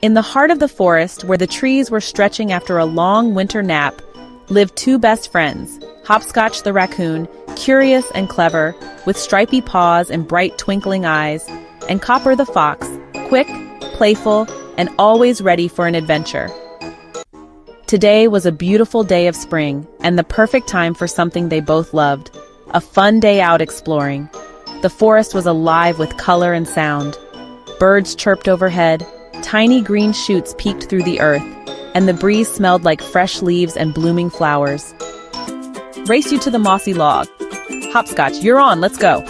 In the heart of the forest, where the trees were stretching after a long winter nap, lived two best friends, Hopscotch the raccoon, curious and clever, with stripy paws and bright twinkling eyes, and Copper the fox, quick, playful, and always ready for an adventure. Today was a beautiful day of spring, and the perfect time for something they both loved, a fun day out exploring. The forest was alive with color and sound. Birds chirped overhead, tiny green shoots peeked through the earth, and the breeze smelled like fresh leaves and blooming flowers. Race you to the mossy log. Hopscotch, you're on, let's go.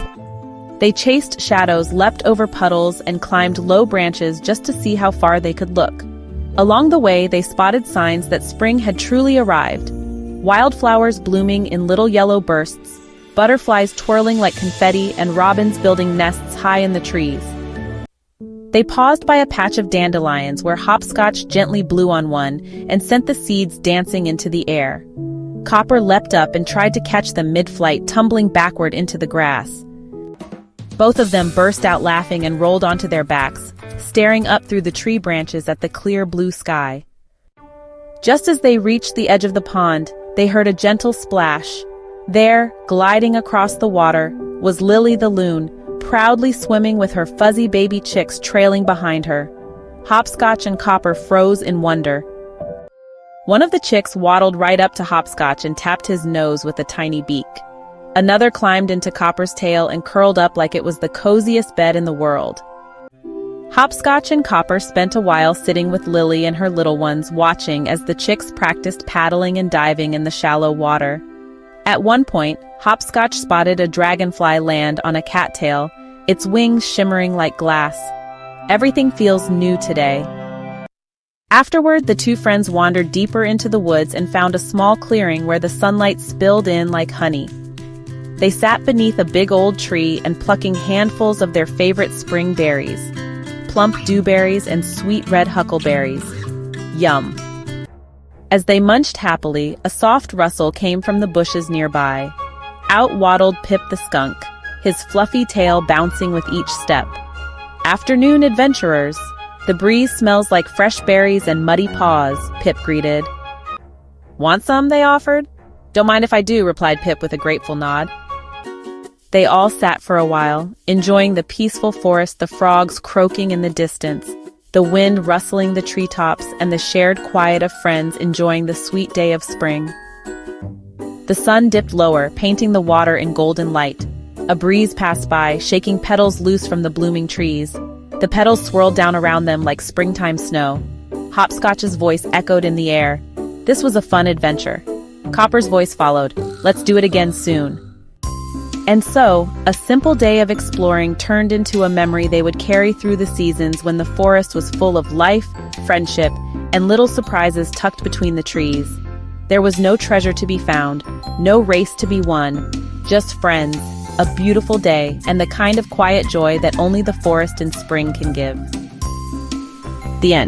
They chased shadows, leapt over puddles, and climbed low branches just to see how far they could look. Along the way, they spotted signs that spring had truly arrived. Wildflowers blooming in little yellow bursts, butterflies twirling like confetti, and robins building nests high in the trees. They paused by a patch of dandelions where Hopscotch gently blew on one and sent the seeds dancing into the air. Copper leapt up and tried to catch them mid-flight, tumbling backward into the grass. Both of them burst out laughing and rolled onto their backs, staring up through the tree branches at the clear blue sky. Just as they reached the edge of the pond, they heard a gentle splash. There, gliding across the water, was Lily the loon, proudly swimming with her fuzzy baby chicks trailing behind her. Hopscotch and Copper froze in wonder. One of the chicks waddled right up to Hopscotch and tapped his nose with a tiny beak. Another climbed into Copper's tail and curled up like it was the coziest bed in the world. Hopscotch and Copper spent a while sitting with Lily and her little ones, watching as the chicks practiced paddling and diving in the shallow water. At one point, Hopscotch spotted a dragonfly land on a cattail, its wings shimmering like glass. Everything feels new today. Afterward, the two friends wandered deeper into the woods and found a small clearing where the sunlight spilled in like honey. They sat beneath a big old tree and plucking handfuls of their favorite spring berries, plump dewberries and sweet red huckleberries. Yum! As they munched happily, a soft rustle came from the bushes nearby. Out waddled Pip the skunk, his fluffy tail bouncing with each step. "Afternoon, adventurers. The breeze smells like fresh berries and muddy paws," Pip greeted. "Want some?" they offered. "Don't mind if I do," replied Pip with a grateful nod. They all sat for a while, enjoying the peaceful forest, the frogs croaking in the distance, the wind rustling the treetops, and the shared quiet of friends enjoying the sweet day of spring. The sun dipped lower, painting the water in golden light. A breeze passed by, shaking petals loose from the blooming trees. The petals swirled down around them like springtime snow. Hopscotch's voice echoed in the air. This was a fun adventure. Copper's voice followed. Let's do it again soon. And so, a simple day of exploring turned into a memory they would carry through the seasons when the forest was full of life, friendship, and little surprises tucked between the trees. There was no treasure to be found, no race to be won, just friends, a beautiful day, and the kind of quiet joy that only the forest in spring can give. The end.